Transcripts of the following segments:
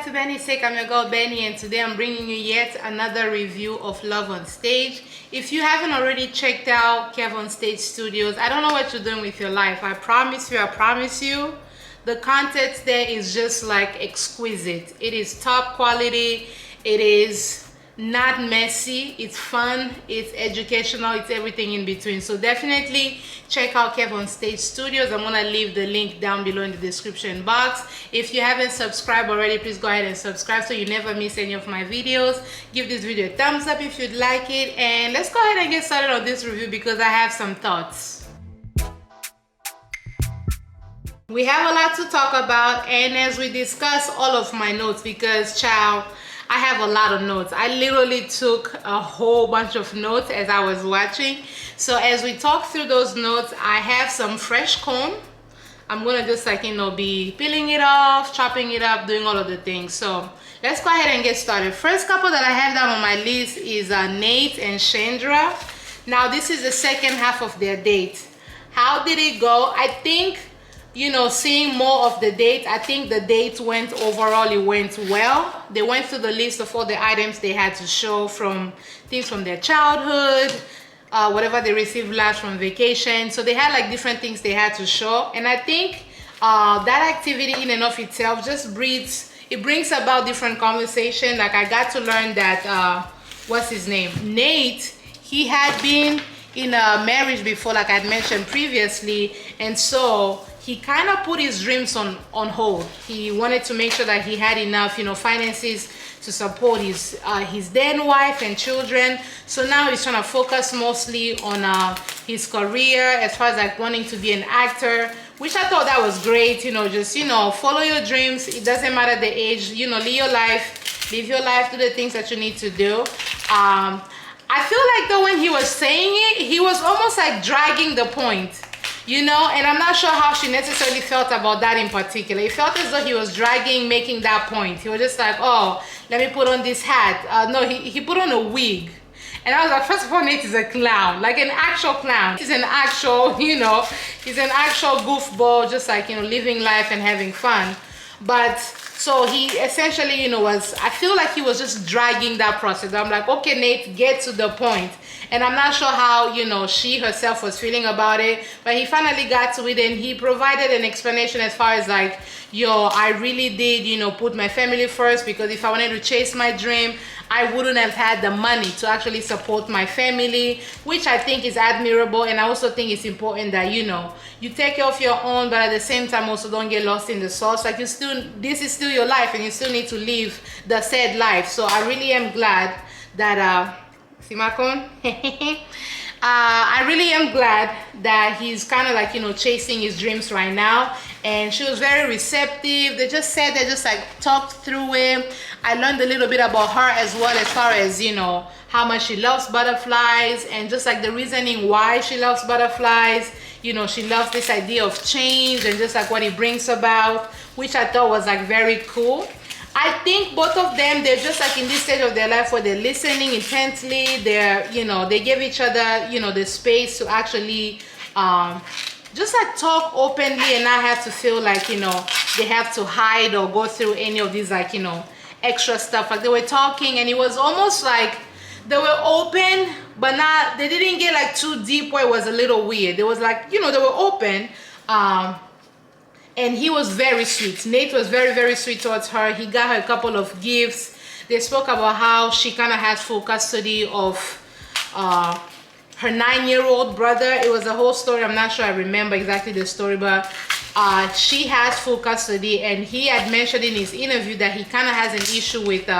to Benny's Sake. I'm your girl Benny, and today I'm bringing you yet another review of Love on Stage. If you haven't already checked out Kev on Stage Studios, I don't know what you're doing with your life. I promise you, the content there is just like exquisite. It is top quality. It is not messy, it's fun, it's educational, it's everything in between. So definitely check out Kev on Stage Studios. I'm gonna leave the link down below in the description box. If you haven't subscribed already, please go ahead and subscribe so you never miss any of my videos. Give this video a thumbs up if you'd like it, and let's go ahead and get started on this review because I have some thoughts. We have a lot to talk about, and as we discuss all of my notes, because child, I have a lot of notes. I literally took a whole bunch of notes as I was watching. So as we talk through those notes, I have some fresh comb. I'm gonna just be peeling it off, chopping it up, doing all of the things. So let's go ahead and get started. First couple that I have down on my list is Nate and Chandra. Now this is the second half of their date. How did it go? I think, seeing more of the date, I think the date went well. They went through the list of all the items they had to show, from things from their childhood, whatever they received last from vacation. So they had like different things they had to show. And I think that activity in and of itself just brings about different conversation. Like I got to learn that, what's his name? Nate, he had been in a marriage before, like I'd mentioned previously. And so he kind of put his dreams on hold. He wanted to make sure that he had enough, finances to support his then wife and children. So now he's trying to focus mostly on his career, as far as like wanting to be an actor, which I thought that was great. Follow your dreams. It doesn't matter the age. Live your life, do the things that you need to do. I feel like though when he was saying it, he was almost like dragging the point. And I'm not sure how she necessarily felt about that in particular. It felt as though he was making that point. He was just like, oh, let me put on this hat. No, he put on a wig. And I was like, first of all, Nate is a clown, like an actual clown. He's an actual, he's an actual goofball, just like, living life and having fun. But so he essentially, I feel like he was just dragging that process. I'm like, okay, Nate, get to the point. And I'm not sure how, she herself was feeling about it, but he finally got to it, and he provided an explanation as far as like, I really did, put my family first, because if I wanted to chase my dream, I wouldn't have had the money to actually support my family, which I think is admirable. And I also think it's important that, you take care of your own, but at the same time also don't get lost in the sauce. Like this is still your life, and you still need to live the said life. So I really am glad that, see my cone? I really am glad that he's kind of like, chasing his dreams right now. And she was very receptive. They just talked through it. I learned a little bit about her as well, as far as, how much she loves butterflies, and just like the reasoning why she loves butterflies. She loves this idea of change and just like what it brings about, which I thought was like very cool. I think both of them, they're just like in this stage of their life where they're listening intensely. They're, they give each other, the space to actually just like talk openly and not have to feel like, they have to hide or go through any of these like, extra stuff. Like they were talking, and it was almost like they were open, but they didn't get like too deep where it was a little weird. There was like, they were open. And he was very sweet. Nate was very, very sweet towards her. He got her a couple of gifts. They spoke about how she kind of has full custody of her 9-year-old brother. It was a whole story. I'm not sure I remember exactly the story, but she has full custody. And he had mentioned in his interview that he kind of has an issue with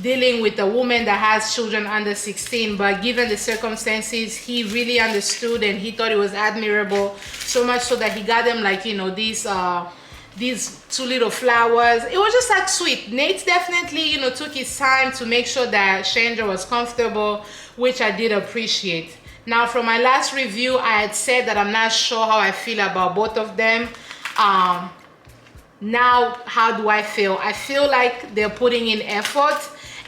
dealing with a woman that has children under 16, but given the circumstances, he really understood, and he thought it was admirable, so much so that he got them like, these 2 little flowers. It was just like sweet. Nate definitely, took his time to make sure that Chandra was comfortable, which I did appreciate. Now, from my last review, I had said that I'm not sure how I feel about both of them. Now, how do I feel? I feel like they're putting in effort,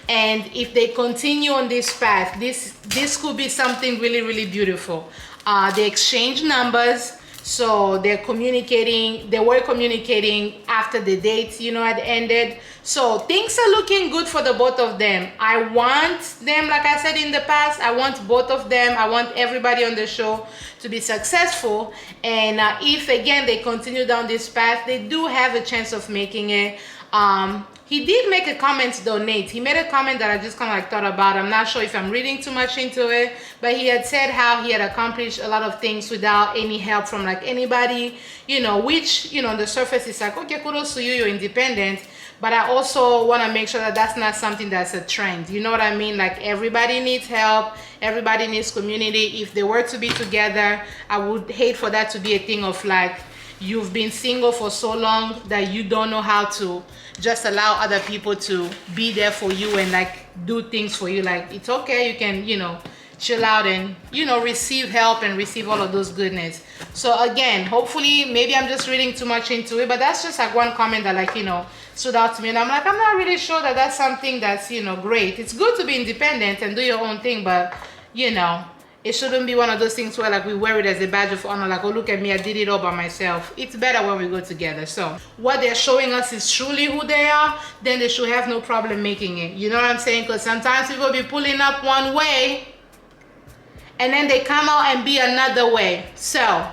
and if they continue on this path, this could be something really, really beautiful. They exchange numbers. So they were communicating after the date, had ended. So things are looking good for the both of them. I want them, like I said in the past, I want both of them, I want everybody on the show to be successful. And if again they continue down this path, they do have a chance of making it. He did make a comment though, Nate. He made a comment that I just kind of like thought about. I'm not sure if I'm reading too much into it, but he had said how he had accomplished a lot of things without any help from like anybody, which, on the surface is like, okay, kudos to you, you're independent. But I also want to make sure that that's not something that's a trend. You know what I mean? Like everybody needs help. Everybody needs community. If they were to be together, I would hate for that to be a thing of like, you've been single for so long that you don't know how to just allow other people to be there for you and like do things for you. Like it's okay, you can chill out and receive help and receive all of those goodness. So again, hopefully, maybe I'm just reading too much into it, but that's just like one comment that like stood out to me, and I'm like, I'm not really sure that that's something that's great. It's good to be independent and do your own thing, but it shouldn't be one of those things where like we wear it as a badge of honor, like, oh, look at me, I did it all by myself. It's better when we go together. So what they're showing us is truly who they are, then they should have no problem making it. You know what I'm saying? Because sometimes people be pulling up one way and then they come out and be another way. So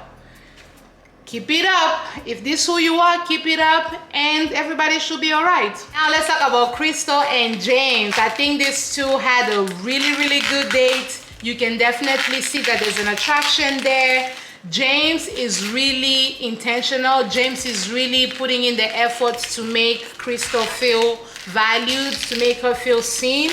keep it up. If this is who you are, keep it up and everybody should be all right. Now let's talk about Crystal and James. I think these two had a really, really good date. You can definitely see that there's an attraction there. James is really intentional. James is really putting in the effort to make Crystal feel valued, to make her feel seen,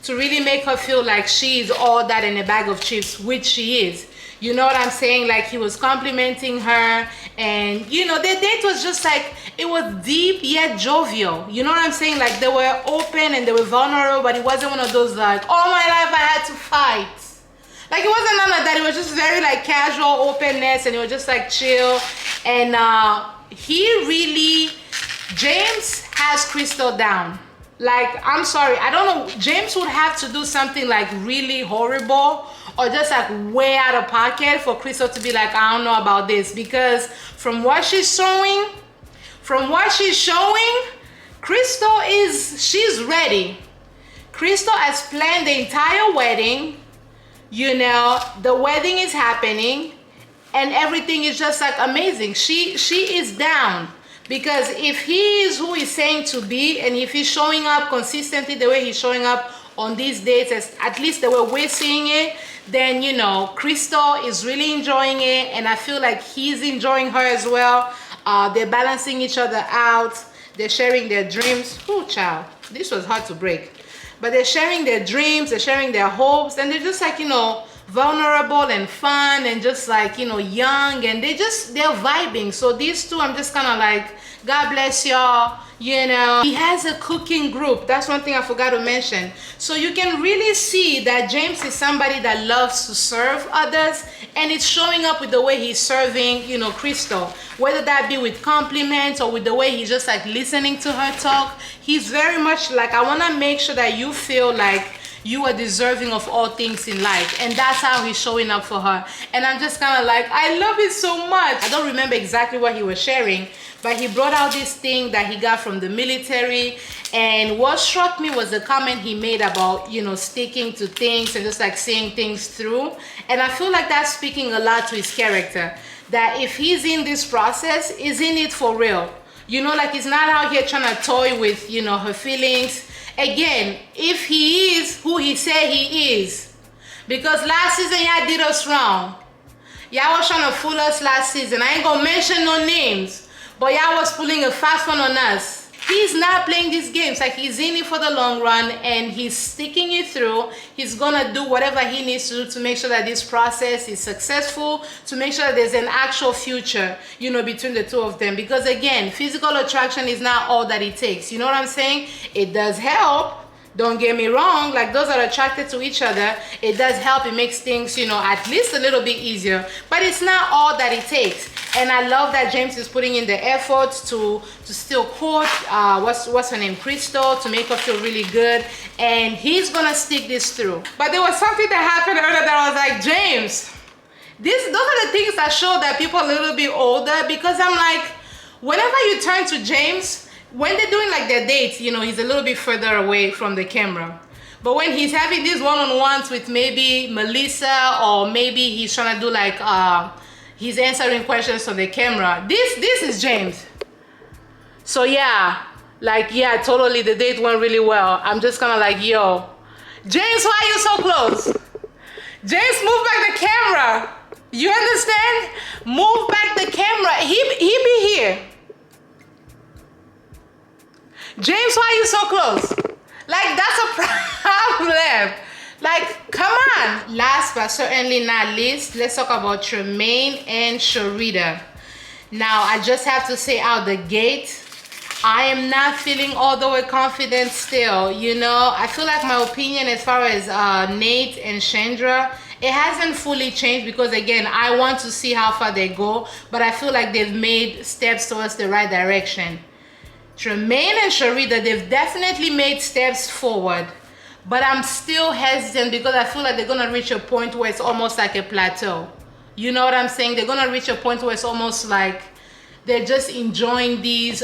to really make her feel like she is all that in a bag of chips, which she is. You know what I'm saying? Like he was complimenting her, and the date was just like, it was deep yet jovial. You know what I'm saying? Like they were open and they were vulnerable, but it wasn't one of those like, all my life I had to fight. Like it wasn't none of that. It was just very like casual openness, and it was just like chill. And James has Crystal down. Like, I'm sorry, I don't know, James would have to do something like really horrible or just like way out of pocket for Crystal to be like, I don't know about this. Because from what she's showing, Crystal she's ready. Crystal has planned the entire wedding. The wedding is happening and everything is just like amazing. She is down. Because if he is who he's saying to be, and if he's showing up consistently the way he's showing up on these dates, at least the way we're seeing it, then Crystal is really enjoying it, and I feel like he's enjoying her as well. They're balancing each other out. They're sharing their dreams. Oh, child, this was hard to break. But they're sharing their dreams, they're sharing their hopes, and they're just like, vulnerable and fun and just like, young, and they're vibing. So these two, I'm just kind of like, God bless y'all. He has a cooking group. That's one thing I forgot to mention. So you can really see that James is somebody that loves to serve others, and it's showing up with the way he's serving, Crystal. Whether that be with compliments or with the way he's just like listening to her talk. He's very much like, I want to make sure that you feel like you are deserving of all things in life, and that's how he's showing up for her. And I'm just kind of like, I love it so much. I don't remember exactly what he was sharing, but he brought out this thing that he got from the military, and what struck me was the comment he made about sticking to things and just like seeing things through. And I feel like that's speaking a lot to his character, that if he's in this process, he's in it for real. Like he's not out here trying to toy with her feelings. Again, if he is who he said he is, because last season y'all did us wrong. Y'all was trying to fool us last season. I ain't gonna mention no names, but y'all was pulling a fast one on us. He's not playing these games. Like he's in it for the long run, and he's sticking it through. He's gonna do whatever he needs to do to make sure that this process is successful, to make sure that there's an actual future, between the two of them. Because again, physical attraction is not all that it takes. You know what I'm saying? It does help. Don't get me wrong, like those are attracted to each other. It does help. It makes things, at least a little bit easier. But it's not all that it takes. And I love that James is putting in the effort to still court, what's her name, Crystal, to make her feel really good. And he's gonna stick this through. But there was something that happened earlier that I was like, James, Those are the things that show that people are a little bit older, because I'm like, whenever you turn to James, when they're doing like their dates, you know, he's a little bit further away from the camera. But when he's having these one-on-ones with maybe Melissa, or maybe he's trying to do like he's answering questions on the camera, this is James. So yeah, like, yeah, totally, the date went really well. I'm just kind of like, yo, James, why are you so close? James, move back the camera. You understand? Move back the camera. He be here. James, why are you so close? Like, that's a problem. Like, come on. Last but certainly not least, let's talk about Tremaine and Sharita. Now, I just have to say out the gate, I am not feeling all the way confident still. You know, I feel like my opinion as far as Nate and Chandra, it hasn't fully changed, because again, I want to see how far they go, but I feel like they've made steps towards the right direction. Tremaine and Sharita, they've definitely made steps forward, but I'm still hesitant because I feel like they're gonna reach a point where it's almost like a plateau. You know what I'm saying? They're gonna reach a point where it's almost like they're just enjoying these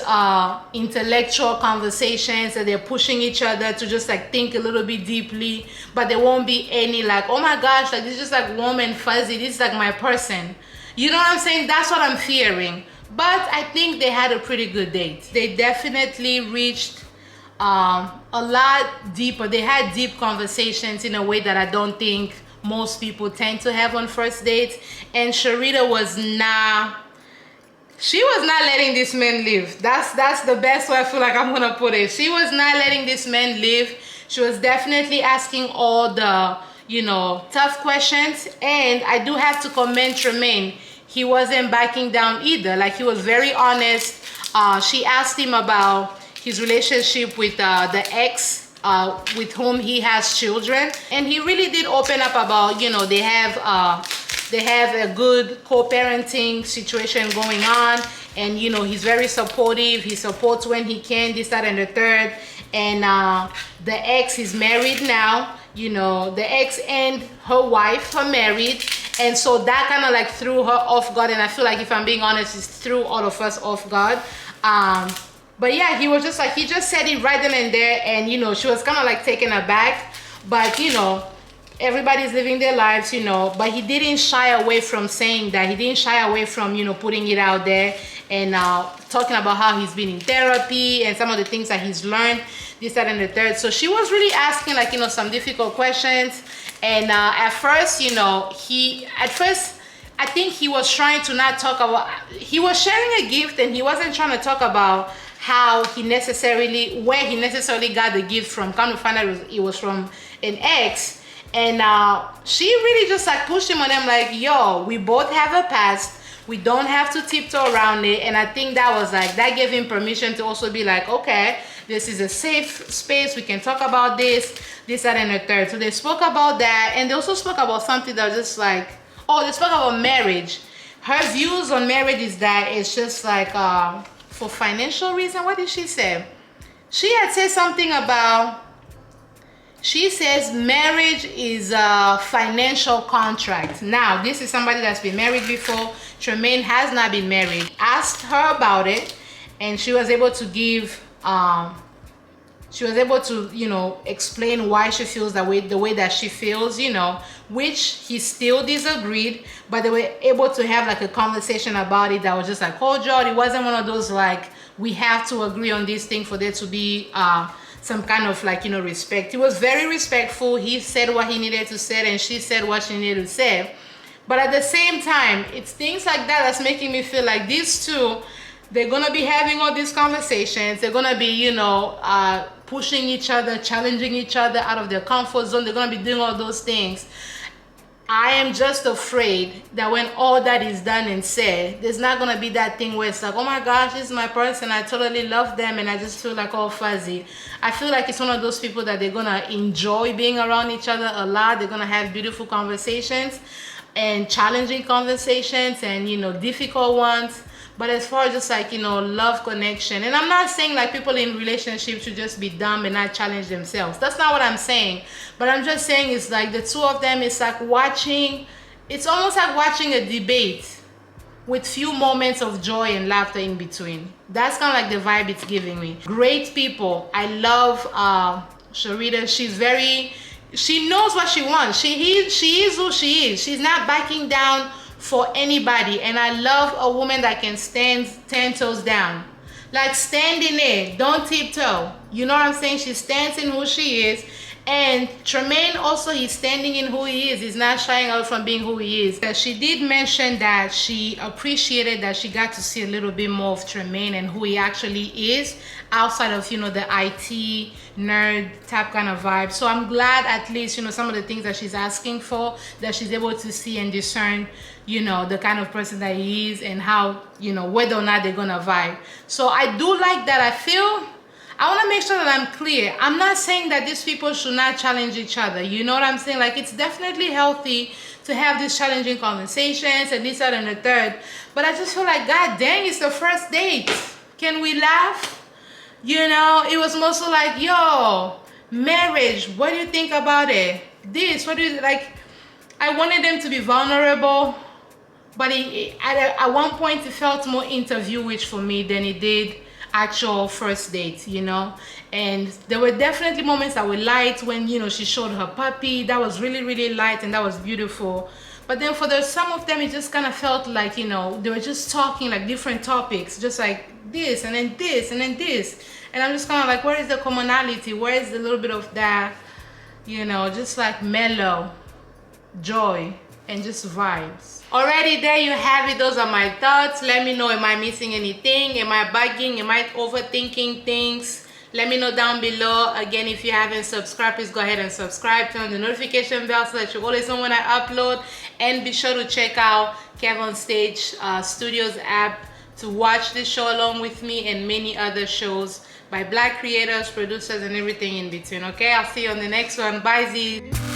intellectual conversations, and they're pushing each other to just like think a little bit deeply, but there won't be any like, oh my gosh, like this is just like warm and fuzzy, this is like my person. You know what I'm saying? That's what I'm fearing. But I think they had a pretty good date. They definitely reached a lot deeper. They had deep conversations in a way that I don't think most people tend to have on first dates. And Sharita was not, she was not letting this man live. That's the best way I feel like I'm gonna put it. She was not letting this man live. She was definitely asking all the, you know, tough questions. And I do have to commend Tremaine. He wasn't backing down either. Like, he was very honest. She asked him about his relationship with the ex with whom he has children, and he really did open up about, you know, they have a good co-parenting situation going on, and you know, he's very supportive. He supports when he can, this, that, and the third. And the ex is married now. You know, the ex and her wife are married. And so that kind of like threw her off guard, and I feel like, if I'm being honest, it threw all of us off guard. But yeah, he was just like, he just said it right then and there, and you know, she was kind of like taken aback. But you know, everybody's living their lives, you know, but he didn't shy away from saying that. He didn't shy away from, you know, putting it out there, and talking about how he's been in therapy and some of the things that he's learned, this, that, and the third. So she was really asking, like, you know, some difficult questions. And at first, you know, I think he was trying to not talk about, he was sharing a gift, and he wasn't trying to talk about how he necessarily, where he necessarily got the gift from. Come to find out it was from an ex. And she really just like pushed him on him, like, yo, we both have a past. We don't have to tiptoe around it. And I think that was like, that gave him permission to also be like, okay, this is a safe space. We can talk about this, that, and the third. So they spoke about that. And they also spoke about something that was just like, oh, they spoke about marriage. Her views on marriage is that it's just like, for financial reason. What did she say? She had said something about, she says marriage is a financial contract. Now, this is somebody that's been married before. Tremaine has not been married. Asked her about it, and she was able to give, you know, explain why she feels that way, the way that she feels, you know, which he still disagreed, but they were able to have like a conversation about it that was just like, oh, Jord, it wasn't one of those like, we have to agree on this thing for there to be some kind of like, you know, respect. He was very respectful. He said what he needed to say, and she said what she needed to say. But at the same time, it's things like that that's making me feel like these two, they're gonna be having all these conversations. They're gonna be, you know, pushing each other, challenging each other out of their comfort zone. They're gonna be doing all those things. I am just afraid that when all that is done and said, there's not gonna be that thing where it's like, oh my gosh, this is my person, I totally love them, and I just feel like all fuzzy. I feel like it's one of those people that they're gonna enjoy being around each other a lot. They're gonna have beautiful conversations and challenging conversations, and, you know, difficult ones. But as far as just like, you know, love connection, and I'm not saying like people in relationships should just be dumb and not challenge themselves. That's not what I'm saying. But I'm just saying it's like the two of them, it's like watching it's almost like watching a debate with few moments of joy and laughter in between. That's kind of like the vibe it's giving me. Great people. I love Sharita. She knows what she wants. She is who she is. She's not backing down for anybody. And I love a woman that can stand 10 toes down. Like, stand in it, don't tiptoe. You know what I'm saying? She stands in who she is. And Tremaine also, he's standing in who he is. He's not shying out from being who he is. She did mention that she appreciated that she got to see a little bit more of Tremaine and who he actually is outside of, you know, the IT nerd type kind of vibe. So I'm glad at least, you know, some of the things that she's asking for, that she's able to see and discern, you know, the kind of person that he is and how, you know, whether or not they're gonna vibe. So I do like that. I want to make sure that I'm clear. I'm not saying that these people should not challenge each other. You know what I'm saying? Like, it's definitely healthy to have these challenging conversations and this, that, and the third. But I just feel like, God dang, it's the first date. Can we laugh? You know, it was mostly like, yo, marriage, what do you think about it? This, what do you, like, I wanted them to be vulnerable. But at one point, it felt more interview-ish for me than it did actual first date, you know. And there were definitely moments that were light when, you know, she showed her puppy. That was really, really light and that was beautiful. But then for some of them, it just kind of felt like, you know, they were just talking like different topics, just like this and then this and then this. And I'm just kind of like, where is the commonality? Where is the little bit of that, you know, just like mellow joy and just vibes. Alrighty, there you have it. Those are my thoughts. Let me know, am I missing anything? Am I bugging? Am I overthinking things? Let me know down below. Again, if you haven't subscribed, please go ahead and subscribe. Turn on the notification bell so that you always know when I upload. And be sure to check out Kev on Stage Studios app to watch this show along with me and many other shows by Black creators, producers, and everything in between. Okay, I'll see you on the next one. Bye, Z.